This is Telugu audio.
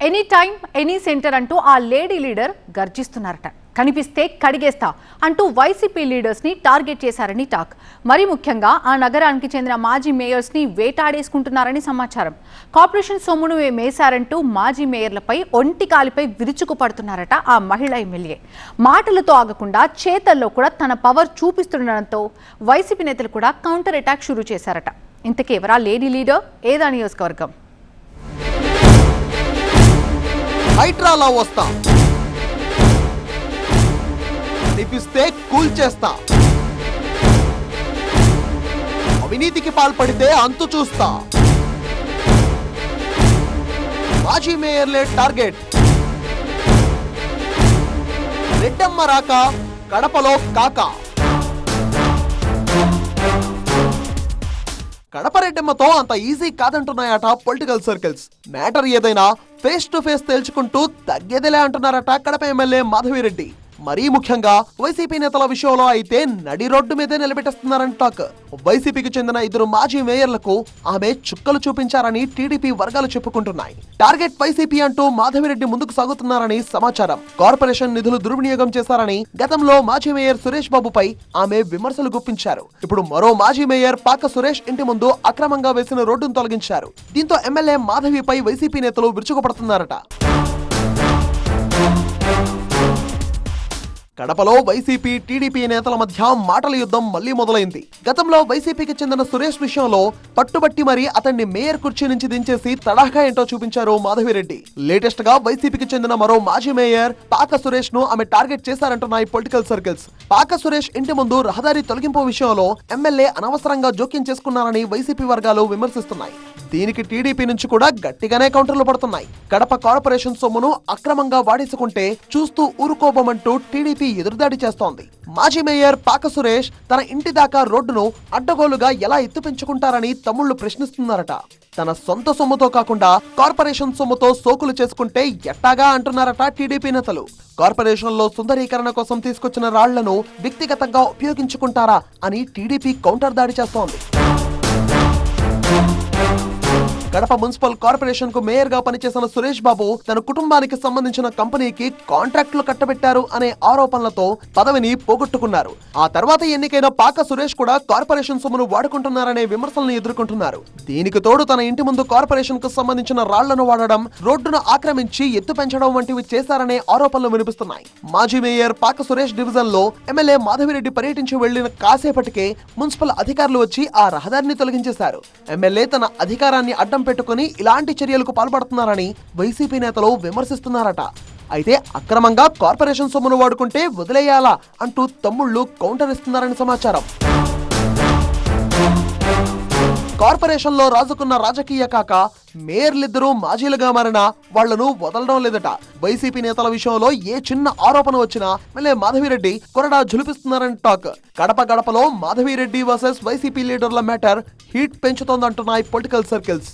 ఎనీ టైం ఎనీ సెంటర్ అంటూ ఆ లేడీ లీడర్ గర్జిస్తున్నారట. కనిపిస్తే కడిగేస్తా అంటూ వైసీపీ లీడర్స్ ని టార్గెట్ చేశారని టాక్. మరి ముఖ్యంగా ఆ నగరానికి చెందిన మాజీ మేయర్స్ ని వేటాడేసుకుంటున్నారని సమాచారం. కార్పొరేషన్ సొమ్మును మేసారంటూ మాజీ మేయర్లపై ఒంటి కాలిపై విరుచుకుపడుతున్నారట ఆ మహిళా ఎమ్మెల్యే. మాటలతో ఆగకుండా చేతల్లో కూడా తన పవర్ చూపిస్తుండడంతో వైసీపీ నేతలు కూడా కౌంటర్ అటాక్ షురూ చేశారట. ఇంతకీ ఎవరా లేడీ లీడర్? ఏదా నియోజకవర్గం? హైడ్రాలా వస్తా, కనిపిస్తే కూల్ చేస్తా, అవినీతికి పాల్పడితే అంతు చూస్తా, మాజీ మేయర్లే టార్గెట్, రెడ్డమ్మ రాక కడపలో కాక. కడప రెడ్డమ్మతో అంత ఈజీ కాదంటున్నాయట పొలిటికల్ సర్కిల్స్. మ్యాటర్ ఏదైనా ఫేస్ టు ఫేస్ తేల్చుకుంటూ తగ్గేదిలే అంటున్నారట కడప ఎమ్మెల్యే మాధవిరెడ్డి. మరీ ముఖ్యంగా వైసీపీ నేతల విషయంలో అయితే నడి రోడ్డు మీదే నిలబెట్టేస్తున్నారని టాక్. వైసీపీకి చెందిన 2 మాజీ మేయర్లకు ఆమె చుక్కలు చూపించారని టీడీపీ వర్గాలు చెప్పుకుంటున్నాయి. టార్గెట్ వైసీపీ అంటూ మాధవిరెడ్డి ముందుకు సాగుతున్నారని సమాచారం. కార్పొరేషన్ నిధులు దుర్వినియోగం చేశారని గతంలో మాజీ మేయర్ సురేష్ బాబుపై ఆమె విమర్శలు గుప్పించారు. ఇప్పుడు మరో మాజీ మేయర్ పాక సురేష్ ఇంటి ముందు అక్రమంగా వేసిన రోడ్డును తొలగించారు. దీంతో ఎమ్మెల్యే మాధవిపై వైసీపీ నేతలు విరుచుకుపడుతున్నారట. కడపలో వైసీపీ టీడీపీ నేతల మధ్య మాటల యుద్ధం మళ్లీ మొదలైంది. గతంలో వైసీపీకి చెందిన సురేష్ విషయంలో పట్టుబట్టి మరీ అతన్ని మేయర్ కుర్చీ నుంచి దించేసి తడాఖా ఏంటో చూపించారు మాధవిరెడ్డి. లేటెస్ట్ గా వైసీపీకి చెందిన మరో మాజీ మేయర్ పాక సురేష్ ను ఆమె టార్గెట్ చేశారంటున్నాయి పొలిటికల్ సర్కిల్స్. పాక సురేష్ ఇంటి ముందు రహదారి తొలగింపు విషయంలో ఎమ్మెల్యే అనవసరంగా జోక్యం చేసుకున్నారని వైసీపీ వర్గాలు విమర్శిస్తున్నాయి. దీనికి టీడీపీ నుంచి కూడా గట్టిగానే కౌంటర్లు పడుతున్నాయి. కడప కార్పొరేషన్ సొమ్మును అక్రమంగా వాడేసుకుంటే చూస్తూ ఊరుకోబోమంటూ టీడీపీ ఎదురుదాడి చేస్తోంది. మాజీ మేయర్ పాక సురేష్ తన ఇంటి దాకా రోడ్డును అడ్డగోలుగా ఎలా ఎత్తుపెంచుకుంటారని తమ్ముళ్లు ప్రశ్నిస్తున్నారట. తన సొంత సొమ్ముతో కాకుండా కార్పొరేషన్ సొమ్ముతో సోకులు చేసుకుంటే ఎట్టాగా అంటున్నారట టీడీపీ నేతలు. కార్పొరేషన్ లో సుందరీకరణ కోసం తీసుకొచ్చిన రాళ్లను వ్యక్తిగతంగా ఉపయోగించుకుంటారా అని టీడీపీ కౌంటర్ దాడి చేస్తోంది. కడప మున్సిపల్ కార్పొరేషన్ కు మేయర్ గా పనిచేసిన సురేష్ బాబు తన కుటుంబానికి సంబంధించిన కంపెనీకి కాంట్రాక్టులు కట్టబెట్టారు అనే ఆరోపణలతో పదవిని పోగొట్టుకున్నారు. ఆ తర్వాత ఎన్నికైన పాక సురేష్ కూడా కార్పొరేషన్ సొమ్మును వాడుకుంటున్నారనే విమర్శలను ఎదుర్కొంటున్నారు. దీనికి తోడు తన ఇంటి ముందు కార్పొరేషన్ కు సంబంధించిన రాళ్లను వాడడం, రోడ్డును ఆక్రమించి ఎత్తు పెంచడం వంటివి చేశారనే ఆరోపణలు వినిపిస్తున్నాయి. మాజీ మేయర్ పాక సురేష్ డివిజన్ లో ఎమ్మెల్యే మాధవిరెడ్డి పర్యటించి వెళ్లిన కాసేపటికే మున్సిపల్ అధికారులు వచ్చి ఆ రహదారిని తొలగించేశారు. ఎమ్మెల్యే తన అధికారాన్ని అడ్డం పెట్టుకుని ఇలాంటి చర్యలకు పాల్పడుతున్నారని వైసీపీ నేతలు విమర్శిస్తున్నారట. అయితే అక్రమంగా కార్పొరేషన్ సొమ్మును వాడుకుంటే వదిలేయాలా అంటూ తమ్ముళ్లు కౌంటర్ ఇస్తున్నారని సమాచారం. కార్పొరేషన్ లో రాజుకున్న రాజకీయ కాక మేయర్లిద్దరూ మాజీలుగా మారినా వాళ్లను వదలడం లేదట. వైసీపీ నేతల విషయంలో ఏ చిన్న ఆరోపణ వచ్చినా మళ్ళీ మాధవిరెడ్డి కొరడా జులిపిస్తున్నారని టాక్. గడప గడపలో మాధవిరెడ్డి వర్సెస్ వైసీపీ లీడర్ల మ్యాటర్ హీట్ పెంచుతోందంటున్నాయి పొలిటికల్ సర్కిల్స్.